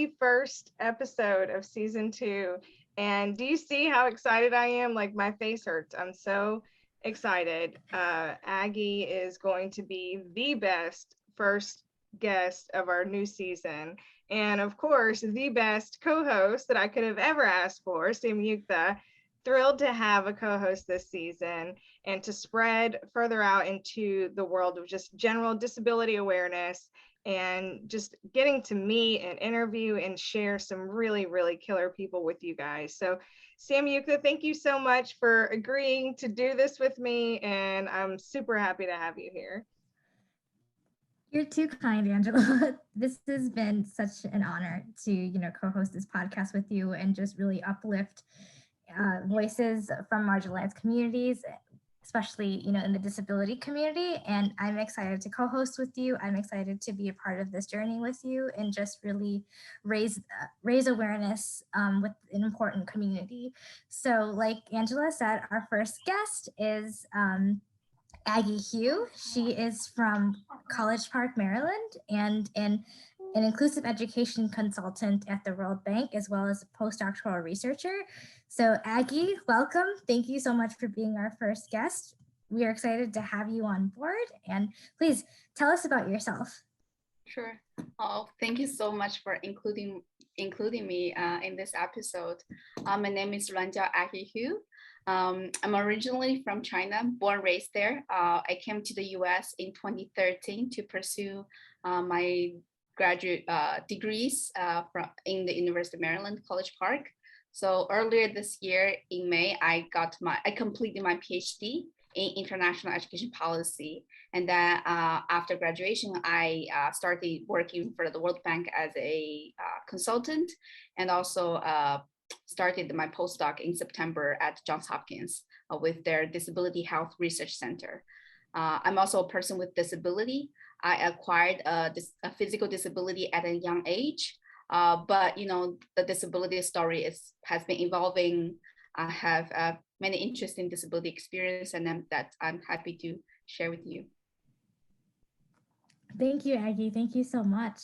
the first episode of season 2. And do you see how excited I am? Like my face hurts. I'm so excited. Aggie is going to be the best first guest of our new season. And of course, the best co-host that I could have ever asked for, Samyuktha. Thrilled to have a co-host this season and to spread further out into the world of just general disability awareness and just getting to meet and interview and share some really, really killer people with you guys. So Samyuktha, thank you so much for agreeing to do this with me, and I'm super happy to have you here. You're too kind, Angela. This has been such an honor to, co-host this podcast with you and just really uplift voices from marginalized communities, especially, in the disability community. And I'm excited to co-host with you. I'm excited to be a part of this journey with you and just really raise awareness with an important community. So like Angela said, our first guest is Aggie Hugh. She is from College Park, Maryland, and an inclusive education consultant at the World Bank, as well as a postdoctoral researcher. So Aggie, welcome. Thank you so much for being our first guest. We are excited to have you on board, and please tell us about yourself. Sure. Oh, thank you so much for including me in this episode. My name is Aggie Hugh. I'm originally from China, born, raised there. I came to the US in 2013 to pursue my graduate degrees in the University of Maryland, College Park. So earlier this year in May, I completed my PhD in international education policy. And then after graduation, I started working for the World Bank as a consultant, and also started my postdoc in September at Johns Hopkins with their Disability Health Research Center. I'm also a person with disability. I acquired a physical disability at a young age, but the disability story has been evolving. I have many interesting disability experience, and that I'm happy to share with you. Thank you, Aggie. Thank you so much.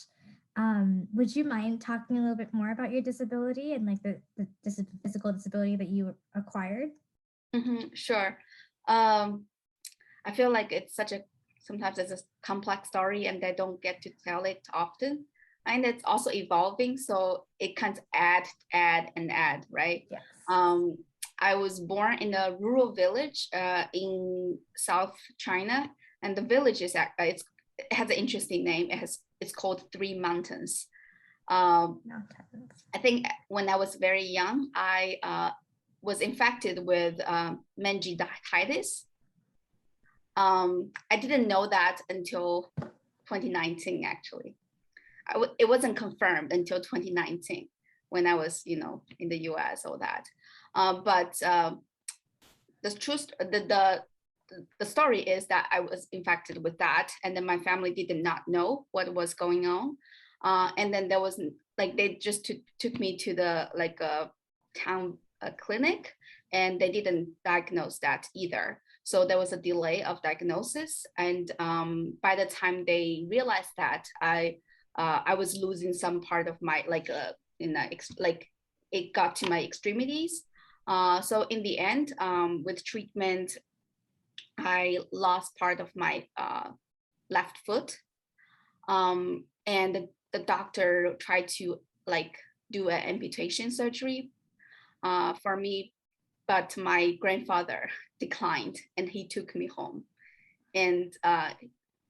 Would you mind talking a little bit more about your disability and like the physical disability that you acquired? Sure. I feel like sometimes it's a complex story and I don't get to tell it often. And it's also evolving, so it can't add, right? Yes. I was born in a rural village in South China, and the village it has an interesting name. It's called Three Mountains. I think when I was very young, I was infected with meningitis. I didn't know that until 2019, actually. It wasn't confirmed until 2019 when I was, in the US, all that. But the story is that I was infected with that, and then my family did not know what was going on. And then there was they just took me to the town clinic, and they didn't diagnose that either. So there was a delay of diagnosis, and by the time they realized that, I was losing some part of my it got to my extremities. So in the end, with treatment, I lost part of my left foot, and the doctor tried to do an amputation surgery for me, but my grandfather declined and he took me home. And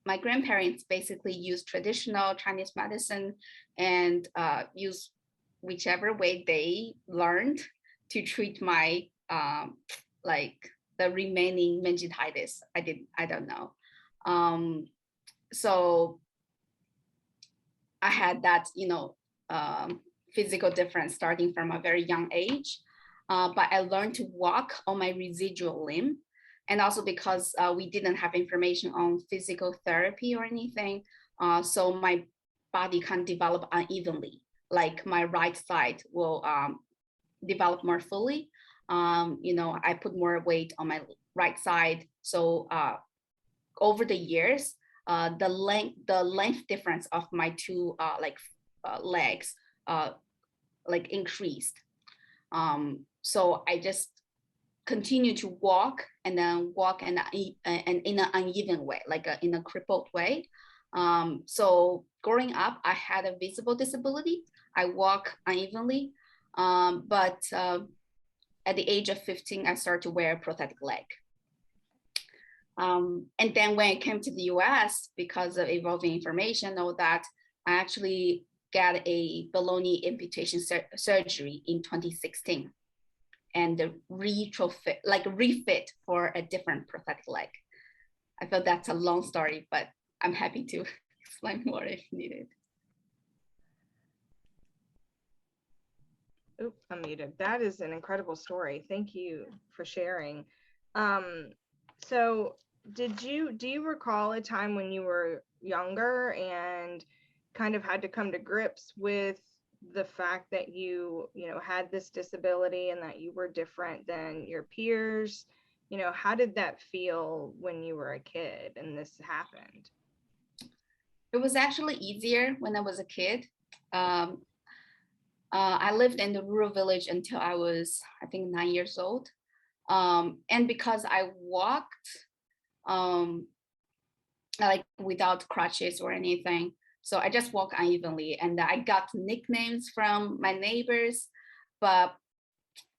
my grandparents basically used traditional Chinese medicine and used whichever way they learned to treat my the remaining meningitis. I don't know. So I had that, physical difference starting from a very young age. But I learned to walk on my residual limb. And also because we didn't have information on physical therapy or anything, so my body can develop unevenly. Like my right side will develop more fully. I put more weight on my right side. So over the years, the length difference of my two legs like increased. So I just continue to walk and then walk in an uneven way, like in a crippled way. So growing up, I had a visible disability. I walk unevenly, but at the age of 15, I started to wear a prosthetic leg. And then when I came to the US, because of evolving information, all that, I actually got a baloney amputation surgery in 2016 and refit for a different prosthetic leg. I feel that's a long story, but I'm happy to explain more if needed. Oops, I'm muted. That is an incredible story. Thank you for sharing. So do you recall a time when you were younger and kind of had to come to grips with the fact that you had this disability and that you were different than your peers? How did that feel when you were a kid and this happened? It was actually easier when I was a kid. I lived in the rural village until I was, I think, 9 years old. And because I walked like without crutches or anything, so I just walk unevenly, and I got nicknames from my neighbors. But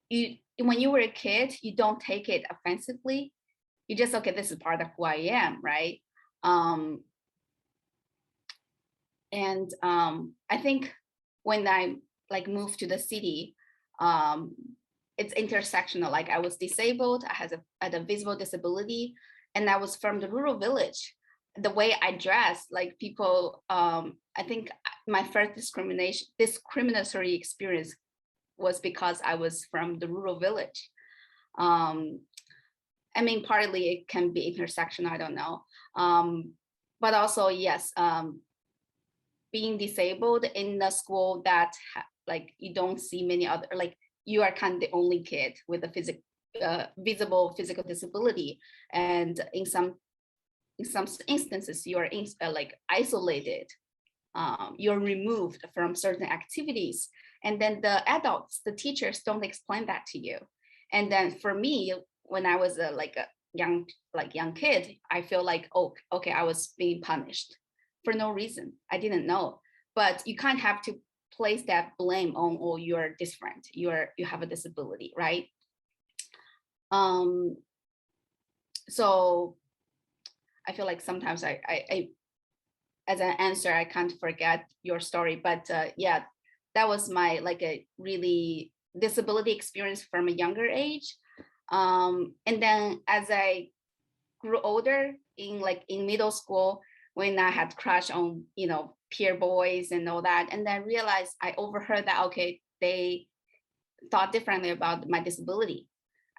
when you were a kid, you don't take it offensively. You just, okay, this is part of who I am, right? I think when I moved to the city, it's intersectional. Like I was disabled, I had a visible disability, and I was from the rural village. The way I dress, like people, I think my first discriminatory experience was because I was from the rural village. I mean, partly it can be intersectional, I don't know. But also, yes, being disabled in a school that you don't see many other, like you are kind of the only kid with a visible physical disability. And in some instances, you are isolated. You're removed from certain activities. And then the adults, the teachers don't explain that to you. And then for me, when I was a young kid, I feel like, oh, okay, I was being punished for no reason. I didn't know. But you can't have to place that blame on, oh, you're different, you have a disability, right? So I feel like sometimes I as an answer, I can't forget your story, but yeah, that was my a really disability experience from a younger age. And then as I grew older in middle school, when I had crush on peer boys and all that, and then realized I overheard that, okay, they thought differently about my disability.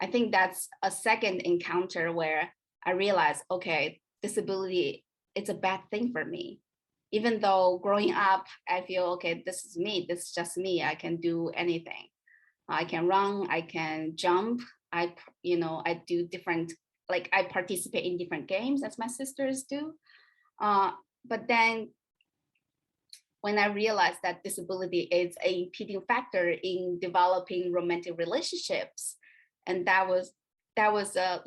I think that's a second encounter where I realized, okay, disability, it's a bad thing for me. Even though growing up, I feel, okay, this is me, this is just me, I can do anything. I can run, I can jump, I do different, I participate in different games as my sisters do. But then when I realized that disability is a impeding factor in developing romantic relationships, and that was a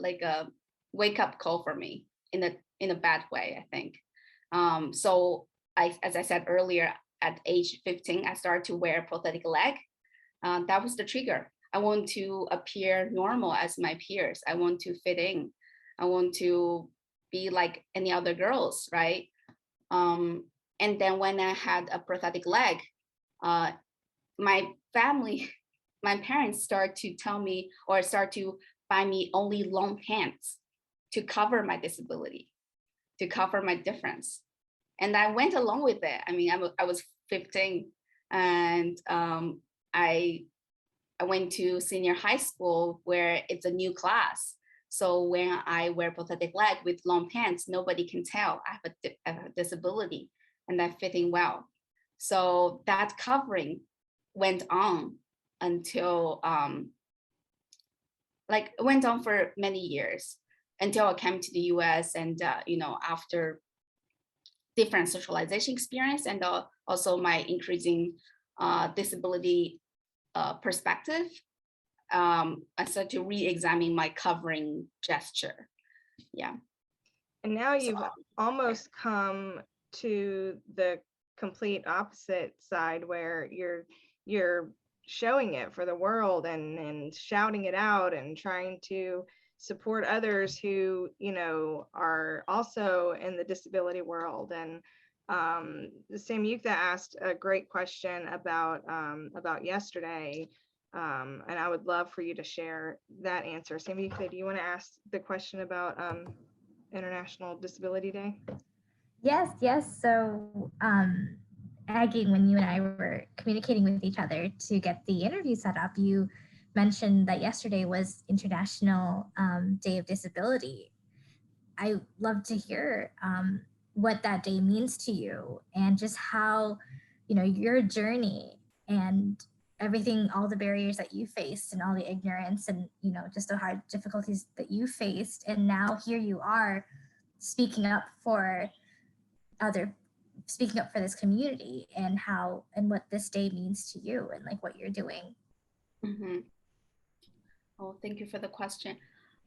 wake up call for me in a bad way, I think. So as I said earlier, at age 15, I started to wear a prosthetic leg. That was the trigger. I want to appear normal as my peers. I want to fit in. I want to be like any other girls, right? And then when I had a prosthetic leg, my parents start to tell me, or start to buy me only long pants to cover my disability, to cover my difference. And I went along with it. I mean, I was 15, and I went to senior high school where it's a new class. So when I wear prosthetic leg with long pants, nobody can tell I have a disability, and I fit in well. So that covering went on until went on for many years until I came to the US, and after different socialization experience, and also my increasing disability perspective. I started to re-examine my covering gesture. Yeah. And now you've almost come to the complete opposite side where you're showing it for the world and shouting it out and trying to support others who, you know, are also in the disability world. And Samyuktha asked a great question about yesterday. And I would love for you to share that answer. Samyuktha, do you want to ask the question about International Disability Day? Yes. So, Aggie, when you and I were communicating with each other to get the interview set up, you mentioned that yesterday was International Day of Disability. I love to hear what that day means to you and just how, you know, your journey and everything, all the barriers that you faced and all the ignorance and, you know, just the hard difficulties that you faced. And now here you are speaking up for this community and how and what this day means to you and like what you're doing. Mm-hmm. Oh, thank you for the question.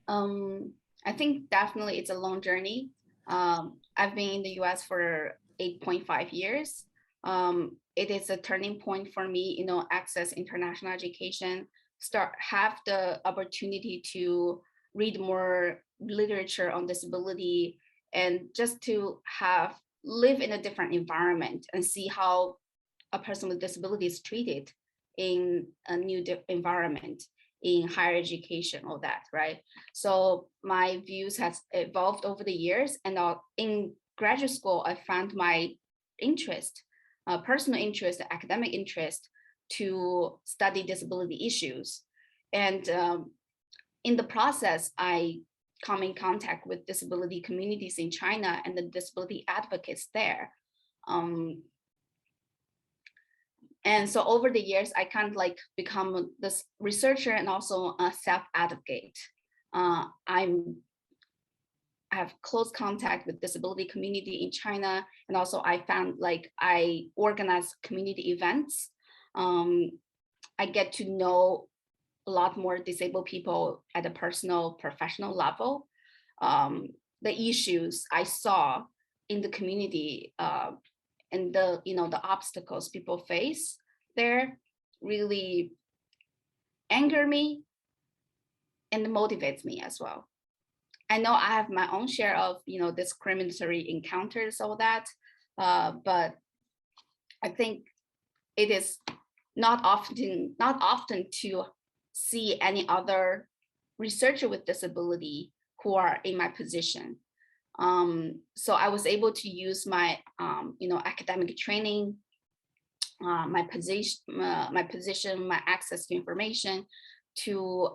I think definitely it's a long journey. I've been in the US for 8.5 years. It is a turning point for me, you know, access international education, have the opportunity to read more literature on disability, and just to live in a different environment and see how a person with disability is treated in a new environment, in higher education, all that, right? So my views has evolved over the years, and in graduate school, I found my interest, personal interest, academic interest to study disability issues. And in the process, I come in contact with disability communities in China and the disability advocates there. And so over the years, I kind of like become this researcher and also a self-advocate. I have close contact with disability community in China. And also I found like I organize community events. I get to know a lot more disabled people at a personal, professional level. The issues I saw in the community and the, you know, the obstacles people face there really anger me and motivates me as well. I know I have my own share of, you know, discriminatory encounters, all that, but I think it is not often to see any other researcher with disability who are in my position. So I was able to use my, you know, academic training, my position, my access to information to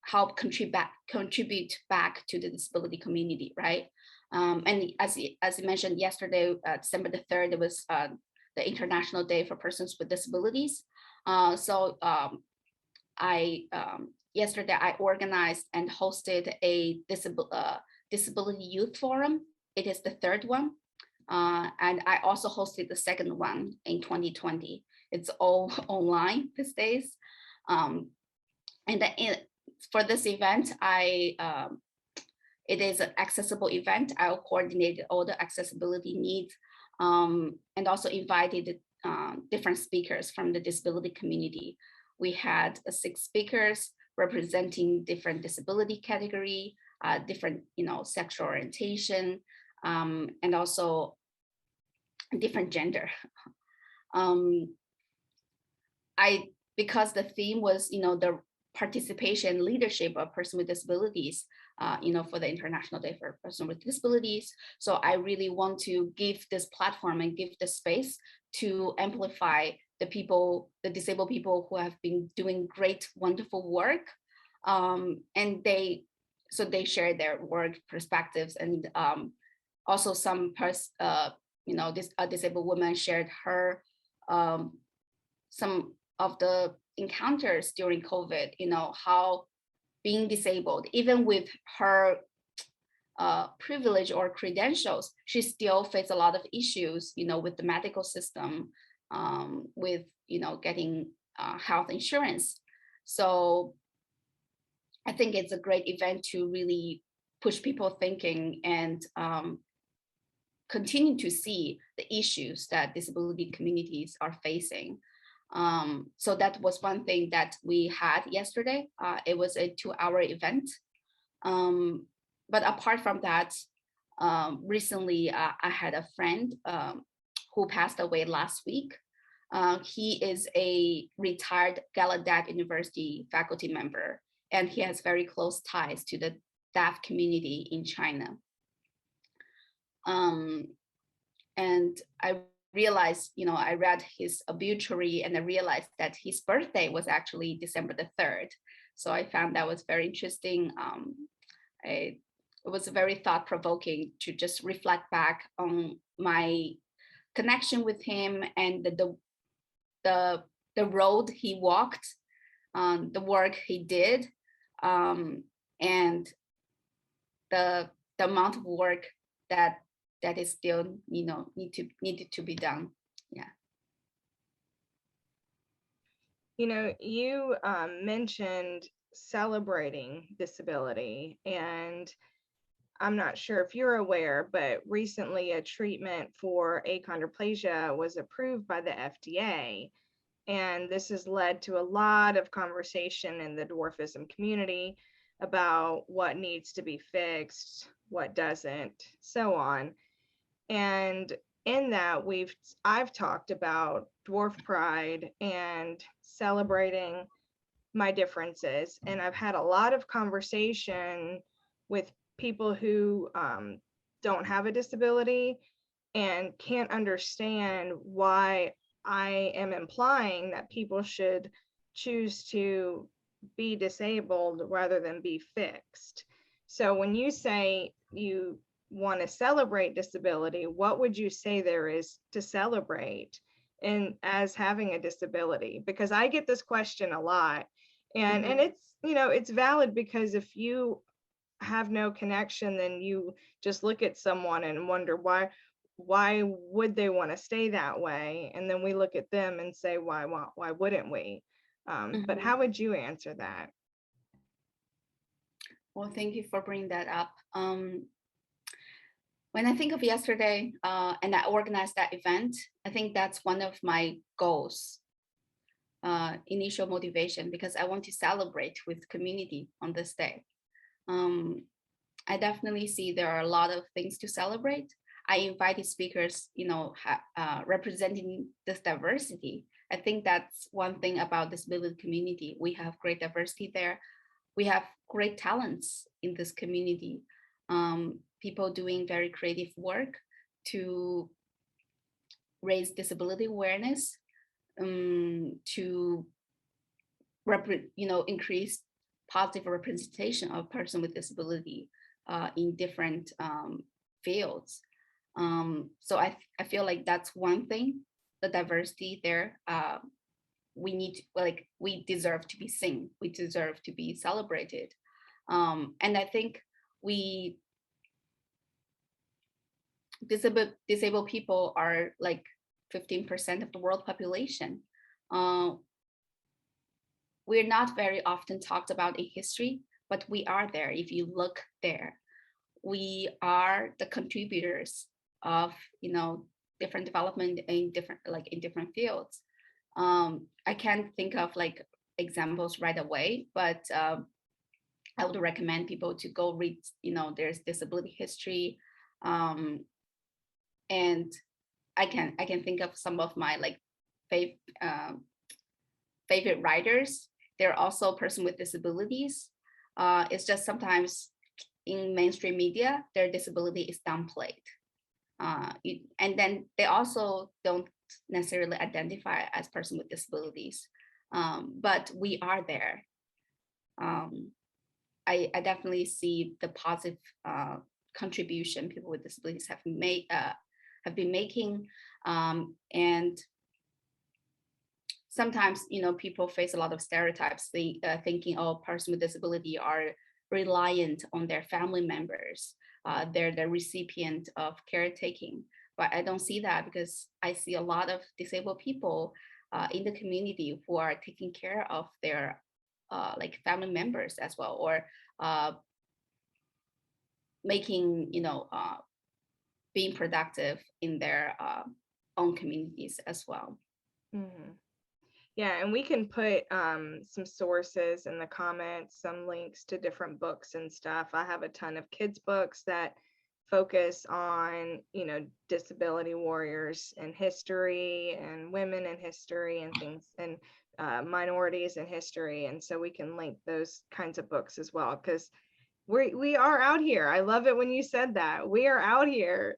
help contribute back to the disability community, right? And as you mentioned yesterday, December the 3rd, it was the International Day for Persons with Disabilities. Yesterday I organized and hosted a disability youth forum. It is the third one. And I also hosted the second one in 2020. It's all online these days. For this event, it is an accessible event. I'll coordinate all the accessibility needs and also invited different speakers from the disability community. We had 6 speakers representing different disability category, different, you know, sexual orientation, and also different gender. Because the theme was, you know, the participation leadership of persons with disabilities, you know, for the International Day for Persons with Disabilities. So I really want to give this platform and give the space to amplify the disabled people who have been doing great, wonderful work. And they share their work perspectives, and also some you know, a disabled woman shared her some of the encounters during COVID, you know, how being disabled, even with her privilege or credentials, she still faced a lot of issues, you know, with the medical system with, getting health insurance. So I think it's a great event to really push people thinking and continue to see the issues that disability communities are facing. So that was one thing that we had yesterday. It was a 2-hour event. But apart from that, recently I had a friend who passed away last week. He is a retired Gallaudet University faculty member, and he has very close ties to the deaf community in China. And I realized, I read his obituary and I realized that his birthday was actually December the 3rd. So I found that was very interesting. It was very thought-provoking to just reflect back on my connection with him and the road he walked, the work he did, and the amount of work that is still, needed to be done. Yeah. You mentioned celebrating disability, and I'm not sure if you're aware, but recently a treatment for achondroplasia was approved by the FDA. And this has led to a lot of conversation in the dwarfism community about what needs to be fixed, what doesn't, so on. And in that, I've talked about dwarf pride and celebrating my differences. And I've had a lot of conversation with people who don't have a disability and can't understand why I am implying that people should choose to be disabled rather than be fixed. So when you say you want to celebrate disability, what would you say there is to celebrate in as having a disability? Because I get this question a lot, and it's it's valid, because if you have no connection, then you just look at someone and wonder why would they want to stay that way, and then we look at them and say why wouldn't we? But how would you answer that? Well, thank you for bringing that up. When I think of yesterday and I organized that event, I think that's one of my goals, initial motivation, because I want to celebrate with community on this day. I definitely see there are a lot of things to celebrate. I invited speakers, representing this diversity. I think that's one thing about disability community. We have great diversity there. We have great talents in this community. People doing very creative work to raise disability awareness, to increase positive representation of person with disability in different fields. So I feel like that's one thing, the diversity there. We deserve to be seen. We deserve to be celebrated. And I think disabled people are like 15% of the world population. We're not very often talked about in history, but we are there. If you look there, we are the contributors of different development in different fields. I can't think of like examples right away, but I would recommend people to go read. There's disability history, and I can think of some of my like favorite writers. They're also a person with disabilities. It's just sometimes in mainstream media, their disability is downplayed. And then they also don't necessarily identify as person with disabilities, but we are there. I definitely see the positive contribution people with disabilities have been making, and sometimes people face a lot of stereotypes, thinking, oh, person with disability are reliant on their family members, they're the recipient of caretaking. but I don't see that because I see a lot of disabled people in the community who are taking care of their like family members as well, or making, being productive in their own communities as well. Mhm. Yeah, and we can put some sources in the comments, some links to different books and stuff. I have a ton of kids' books that focus on, disability warriors in history and women in history and things, and minorities in history. And so we can link those kinds of books as well, because we are out here. I love it when you said that. We are out here.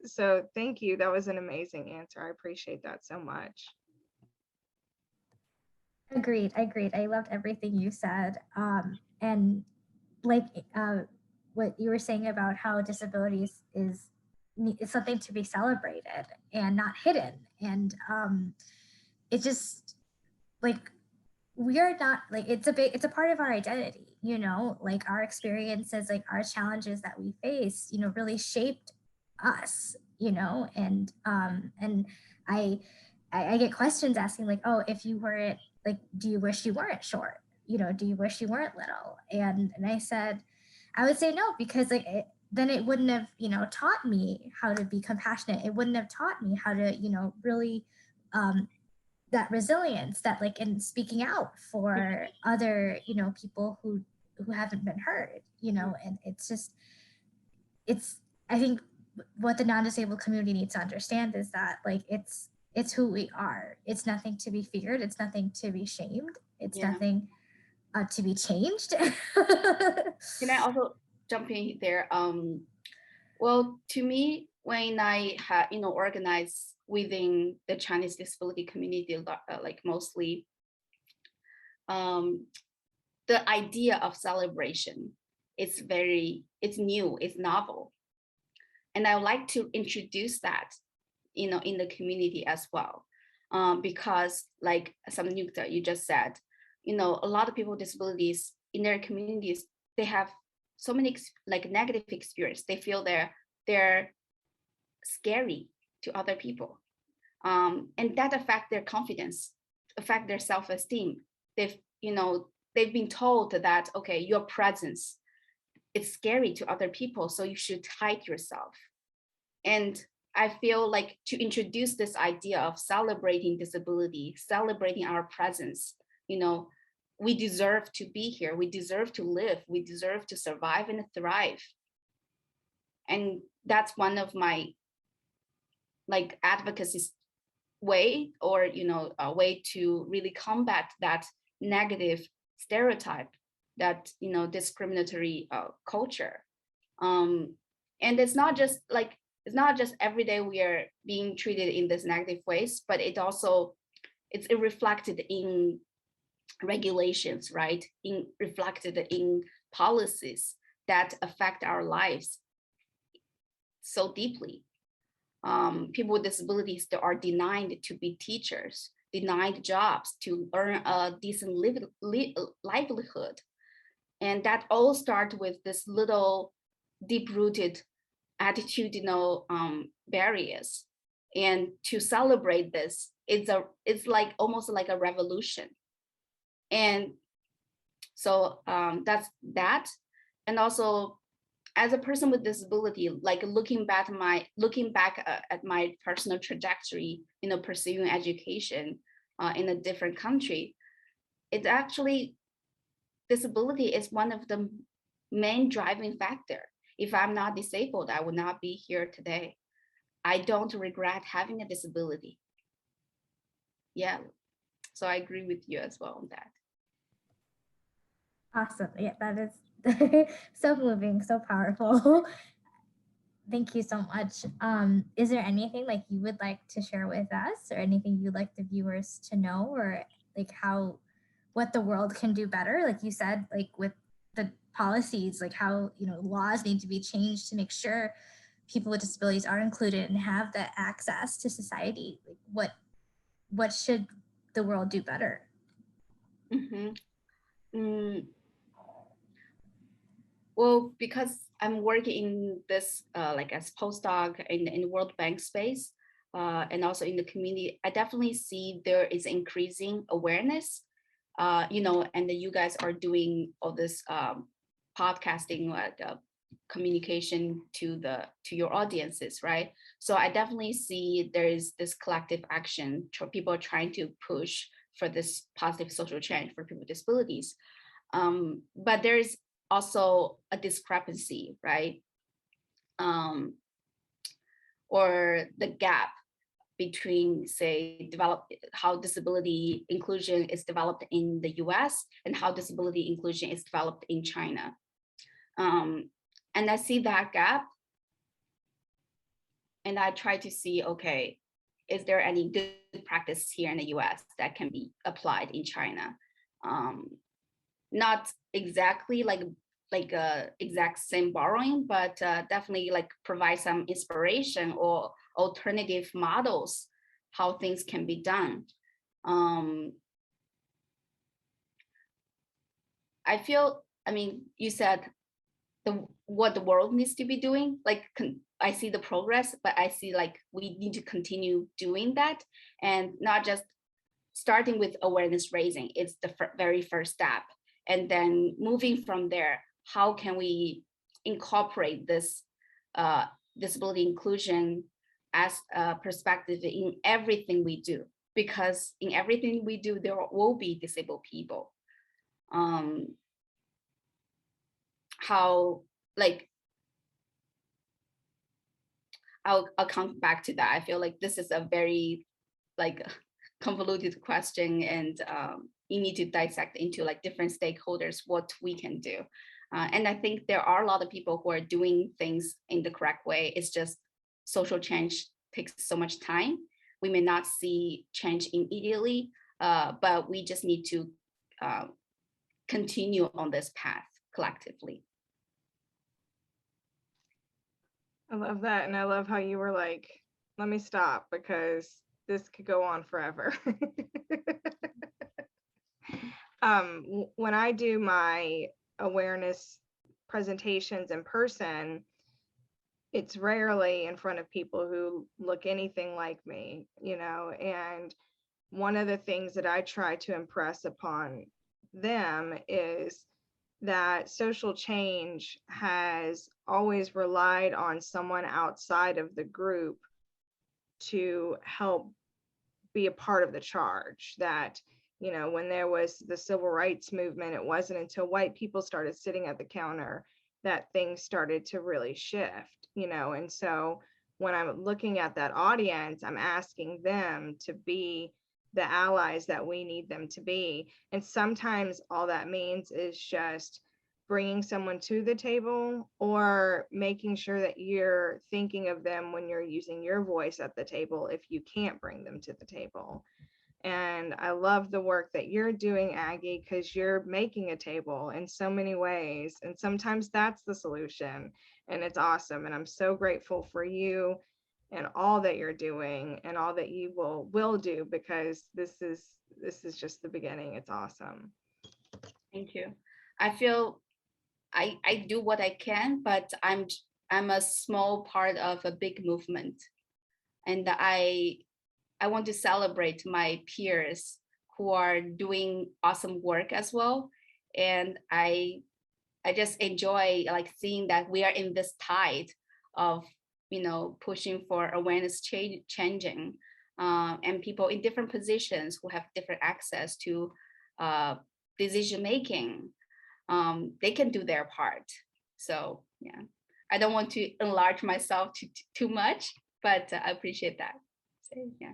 So thank you. That was an amazing answer. I appreciate that so much. Agreed. I loved everything you said. And like what you were saying about how disabilities is something to be celebrated and not hidden. And it's just like, we are not like, it's a part of our identity, like our experiences, like our challenges that we face, really shaped us, and I get questions asking like, oh, if you weren't like, do you wish you weren't short? Do you wish you weren't little? And I said, I would say no, because like then it wouldn't have, taught me how to be compassionate. It wouldn't have taught me how to, really that resilience, that like in speaking out for other, people who haven't been heard, and it's I think what the non-disabled community needs to understand is that like it's who we are. It's nothing to be feared. It's nothing to be shamed. It's nothing to be changed. Can I also jump in there? Well, to me, when I had, organized within the Chinese disability community, like mostly, the idea of celebration, it's new, it's novel. And I would like to introduce that, in the community as well. Because like Samyuktha, you just said, a lot of people with disabilities in their communities, they have so many like negative experience. They feel they're scary to other people, and that affect their confidence, affect their self-esteem. They've been told that, okay, your presence, it's scary to other people, so you should hide yourself. And I feel like to introduce this idea of celebrating disability, celebrating our presence, we deserve to be here, we deserve to live, we deserve to survive and thrive. And that's one of my like advocacy way, or a way to really combat that negative stereotype, that discriminatory culture. And it's not just every day we are being treated in this negative ways, but it's reflected in regulations, right? Reflected in policies that affect our lives so deeply. People with disabilities that are denied to be teachers, denied jobs, to earn a decent livelihood. And that all starts with this little deep-rooted attitudinal barriers. And to celebrate this, it's like almost like a revolution. And so that's that. And also, as a person with disability, like looking back at my personal trajectory, pursuing education in a different country, it's actually, disability is one of the main driving factor. If I'm not disabled, I would not be here today. I don't regret having a disability. Yeah, so I agree with you as well on that. Awesome. Yeah, that is so moving, so powerful. Thank you so much. Is there anything like you would like to share with us, or anything you'd like the viewers to know, or like what the world can do better? Like you said, like with the policies, like how, laws need to be changed to make sure people with disabilities are included and have the access to society. Like what should the world do better? Mm-hmm. Well, because I'm working in this like as postdoc in World Bank space, and also in the community, I definitely see there is increasing awareness. And that you guys are doing all this podcasting, like communication to your audiences, right? So I definitely see there is this collective action. People are trying to push for this positive social change for people with disabilities. But there is also a discrepancy, right? Or the gap between, say, how disability inclusion is developed in the US and how disability inclusion is developed in China. And I see that gap, and I try to see, okay, is there any good practice here in the US that can be applied in China? Not exactly like a exact same borrowing, but definitely like provide some inspiration or alternative models how things can be done. I feel, I mean, you said what the world needs to be doing, like I see the progress, but I see like we need to continue doing that, and not just starting with awareness raising. It's the very first step, and then moving from there, how can we incorporate this disability inclusion as a perspective in everything we do, because in everything we do there will be disabled people. How, like, I'll come back to that. I feel like this is a very like convoluted question, and you need to dissect into like different stakeholders what we can do. And I think there are a lot of people who are doing things in the correct way. It's just social change takes so much time. We may not see change immediately, but we just need to continue on this path collectively. I love that. And I love how you were like, let me stop because this could go on forever. When I do my awareness presentations in person, it's rarely in front of people who look anything like me, and one of the things that I try to impress upon them is that social change has always relied on someone outside of the group to help be a part of the charge. That, when there was the civil rights movement, it wasn't until white people started sitting at the counter that things started to really shift, and so when I'm looking at that audience, I'm asking them to be the allies that we need them to be. And sometimes all that means is just bringing someone to the table, or making sure that you're thinking of them when you're using your voice at the table if you can't bring them to the table. And I love the work that you're doing, Aggie, because you're making a table in so many ways. And sometimes that's the solution. And it's awesome. And I'm so grateful for you and all that you're doing and all that you will do, because this is just the beginning. It's awesome. Thank you. I feel I do what I can, but I'm a small part of a big movement. And I want to celebrate my peers who are doing awesome work as well. And I just enjoy like seeing that we are in this tide of, pushing for awareness changing, and people in different positions who have different access to decision making. They can do their part. So yeah, I don't want to enlarge myself too much, but I appreciate that. So yeah.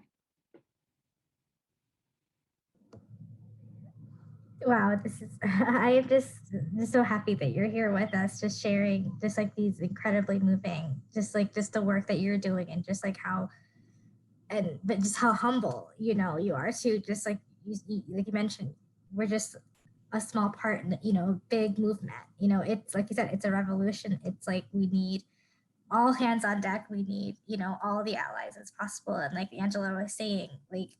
Wow, this is I am just so happy that you're here with us, just sharing just like these incredibly moving, just the work that you're doing, and just like how, but just how humble you are too. Just like like you mentioned, we're just a small part in big movement. It's like you said, it's a revolution. It's like we need all hands on deck. We need all the allies as possible. And like Angela was saying, like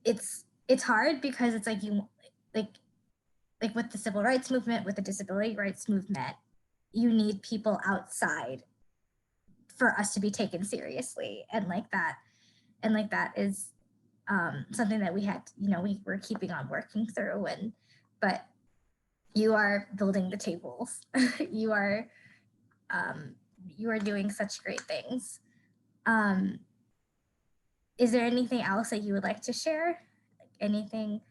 it's hard because it's like like with the civil rights movement, with the disability rights movement, you need people outside for us to be taken seriously, and like that is something that we had, we're keeping on working through. But you are building the tables. you are doing such great things. Is there anything else that you would like to share? Anything?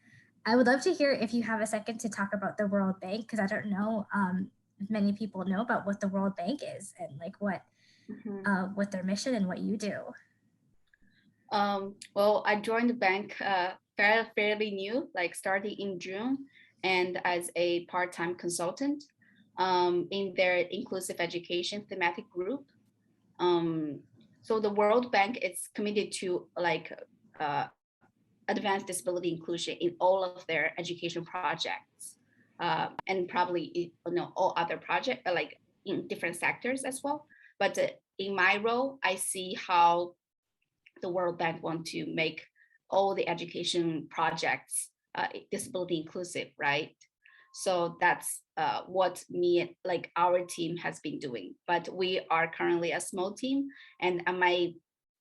I would love to hear if you have a second to talk about the World Bank, because I don't know if many people know about what the World Bank is and like what their mission and what you do. Well, I joined the bank fairly new, like starting in June, and as a part-time consultant in their inclusive education thematic group. So the World Bank is committed to like advanced disability inclusion in all of their education projects, and probably all other projects like in different sectors as well. But in my role, I see how the World Bank want to make all the education projects disability inclusive, right? So that's what our team has been doing. But we are currently a small team, and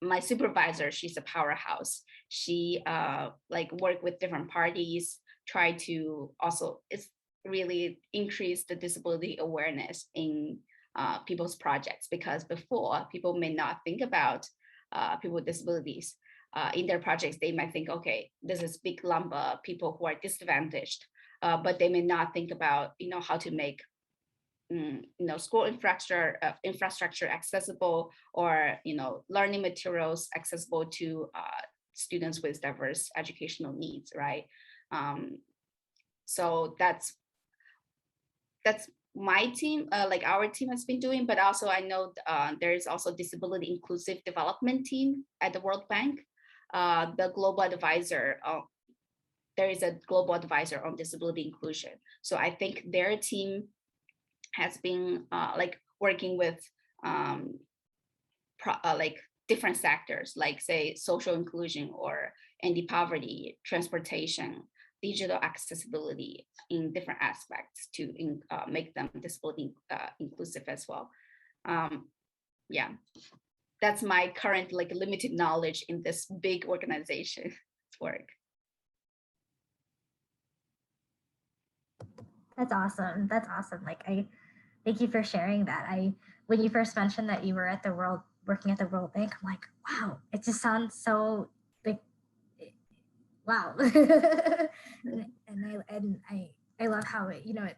my supervisor, she's a powerhouse. She work with different parties, try to also really increase the disability awareness in people's projects, because before people may not think about people with disabilities in their projects. They might think, okay, this is big lump of people who are disadvantaged, but they may not think about how to make school infrastructure accessible, or learning materials accessible to students with diverse educational needs, right? So that's my team, our team has been doing. But also I know there is also disability inclusive development team at the World Bank. The global advisor, there is a global advisor on disability inclusion. So I think their team has been working with different sectors, like say social inclusion or anti-poverty, transportation, digital accessibility in different aspects to make them disability inclusive as well. Yeah, that's my current limited knowledge in this big organization work. That's awesome. I thank you for sharing that. When you first mentioned that you were working at the World Bank, I'm like, wow, it just sounds so big. Wow. and I love how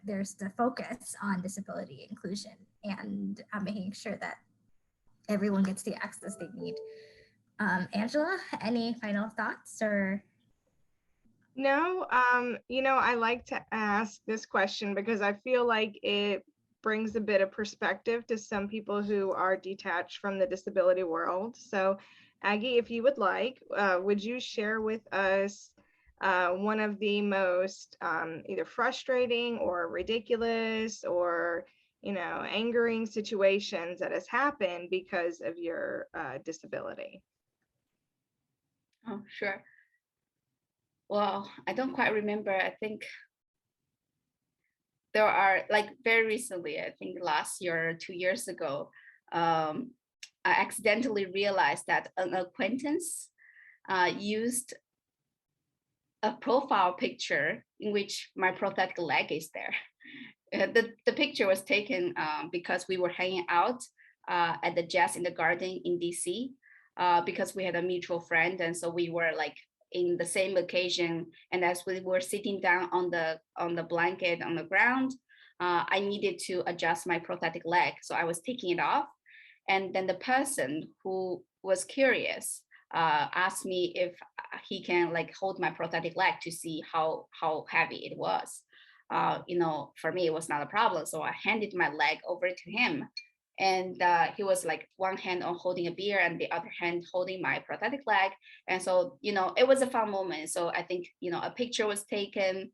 there's the focus on disability inclusion and making sure that everyone gets the access they need. Angela, any final thoughts or? No, I like to ask this question because I feel like it brings a bit of perspective to some people who are detached from the disability world. So, Aggie, if you would like, would you share with us one of the most either frustrating or ridiculous or angering situations that has happened because of your disability? Oh, sure. Well, I don't quite remember. I think there are very recently, I think last year or 2 years ago, I accidentally realized that an acquaintance used a profile picture in which my prosthetic leg is there. The picture was taken because we were hanging out at the Jazz in the Garden in DC, because we had a mutual friend, and so we were in the same occasion. And as we were sitting down on the blanket on the ground, I needed to adjust my prosthetic leg, so I was taking it off. And then the person who was curious asked me if he can hold my prosthetic leg to see how heavy it was. For me, it was not a problem. So I handed my leg over to him, and he was one hand on holding a beer and the other hand holding my prosthetic leg. And so, it was a fun moment. So I think, a picture was taken.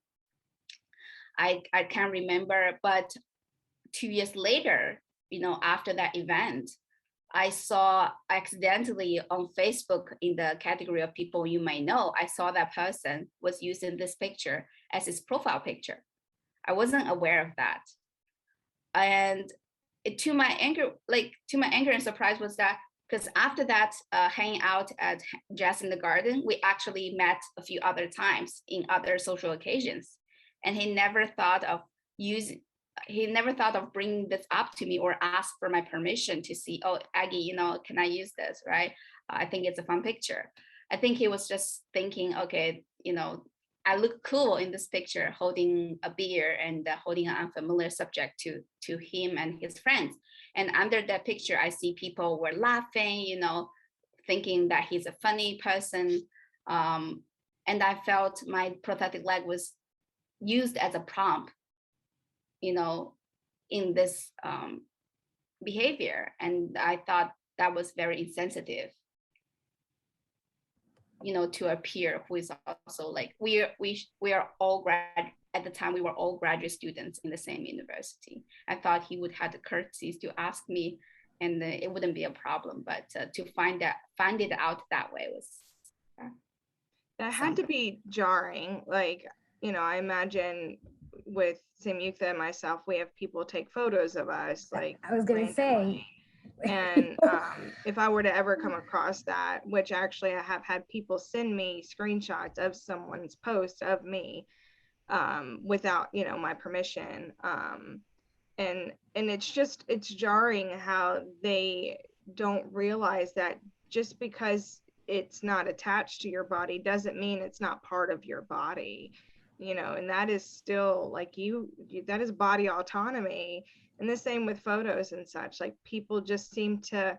I can't remember, but 2 years later, after that event, I saw accidentally on Facebook in the category of people you might know, I saw that person was using this picture as his profile picture. I wasn't aware of that. And to my anger and surprise was that because after that hanging out at Jazz in the Garden, we actually met a few other times in other social occasions, and he never thought of bringing this up to me or ask for my permission to see, oh, Aggie, can I use this, right? I think it's a fun picture. I think he was just thinking, okay, I look cool in this picture holding a beer and holding an unfamiliar subject to him and his friends. And under that picture, I see people were laughing, thinking that he's a funny person. And I felt my prosthetic leg was used as a prompt, in this behavior. And I thought that was very insensitive, to a peer who is also like, we are all at the time we were all graduate students in the same university. I thought he would have the courtesies to ask me, and it wouldn't be a problem. But to find it out that way was that had to be jarring. Like, I imagine with Samyuktha and myself, we have people take photos of us. Like, I was gonna say. And if I were to ever come across that, which actually I have had people send me screenshots of someone's post of me without, my permission. And it's jarring how they don't realize that just because it's not attached to your body doesn't mean it's not part of your body, and that is still like that is body autonomy. And the same with photos and such. Like, people just seem to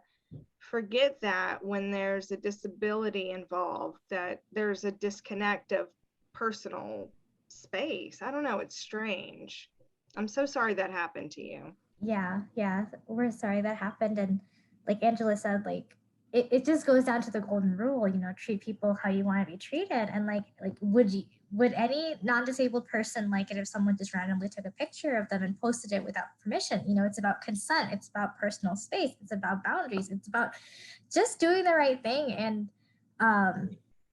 forget that when there's a disability involved, that there's a disconnect of personal space. I don't know, it's strange. I'm so sorry that happened to you. Yeah, we're sorry that happened. And like Angela said, like it just goes down to the golden rule, treat people how you want to be treated. And like would any non-disabled person like it if someone just randomly took a picture of them and posted it without permission? It's about consent, it's about personal space, it's about boundaries, it's about just doing the right thing. And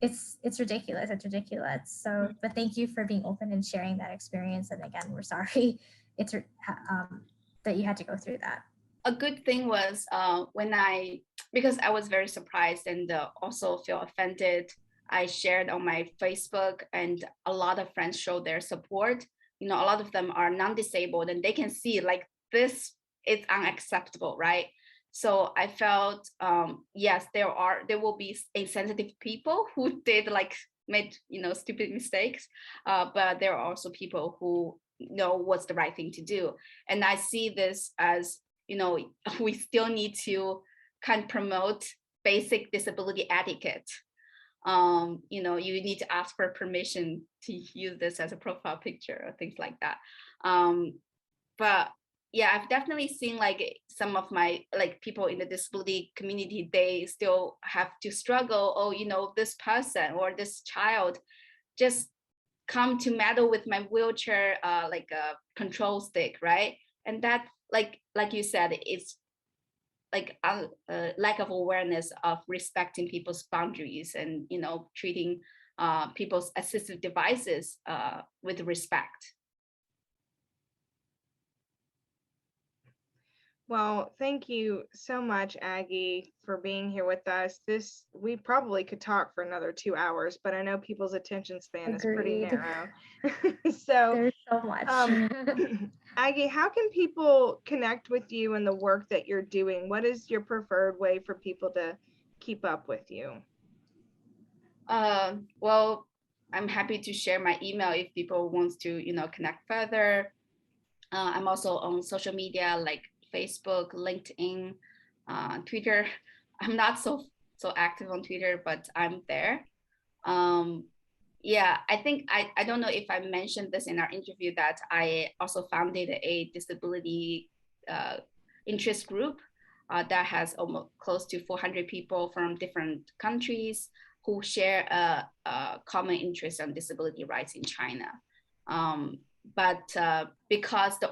it's ridiculous. So, but thank you for being open and sharing that experience. And again, we're sorry that you had to go through that. A good thing was because I was very surprised and also feel offended, I shared on my Facebook, and a lot of friends showed their support. A lot of them are non-disabled, and they can see like this is unacceptable, right? So I felt, yes, there will be insensitive people who made stupid mistakes, but there are also people who know what's the right thing to do. And I see this as, we still need to kind of promote basic disability etiquette. You need to ask for permission to use this as a profile picture or things like that. But yeah, I've definitely seen like some of my people in the disability community, they still have to struggle. Oh, this person or this child just come to meddle with my wheelchair, like a control stick, right? And that, like you said, it's like a lack of awareness of respecting people's boundaries and treating people's assistive devices with respect. Well, thank you so much, Aggie, for being here with us. We probably could talk for another 2 hours, but I know people's attention span is pretty narrow. So there's so much. Aggie, how can people connect with you and the work that you're doing? What is your preferred way for people to keep up with you? Well, I'm happy to share my email if people want to, connect further. I'm also on social media like Facebook, LinkedIn, Twitter. I'm not so active on Twitter, but I'm there. Yeah, I think I don't know if I mentioned this in our interview that I also founded a disability interest group that has almost close to 400 people from different countries who share a common interest on disability rights in China. But because the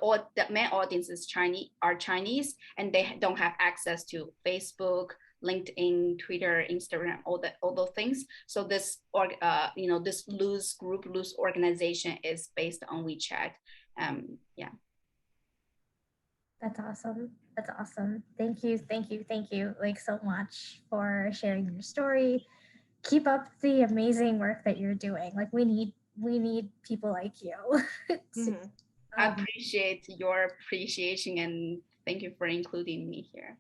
main audience is Chinese, and they don't have access to Facebook, LinkedIn, Twitter, Instagram, all those things. So this this loose organization is based on WeChat. Yeah. That's awesome. That's awesome. Thank you, like so much for sharing your story. Keep up the amazing work that you're doing. Like we need people like you. Mhm. I appreciate your appreciation and thank you for including me here.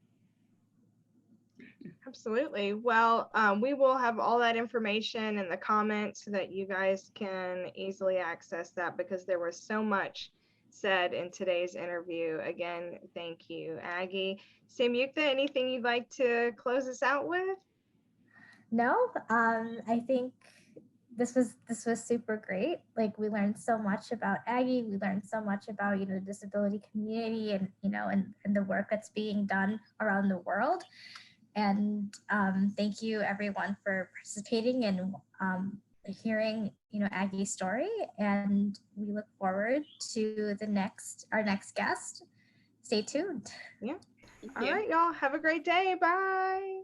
Absolutely. Well, we will have all that information in the comments so that you guys can easily access that, because there was so much said in today's interview. Again, thank you, Aggie. Samyuktha, anything you'd like to close us out with? No, I think this was super great. Like we learned so much about Aggie. We learned so much about the disability community and and the work that's being done around the world. And thank you everyone for participating and hearing Aggie's story. And we look forward to our next guest. Stay tuned. Yeah. Thank All you. right, y'all. Have a great day. Bye.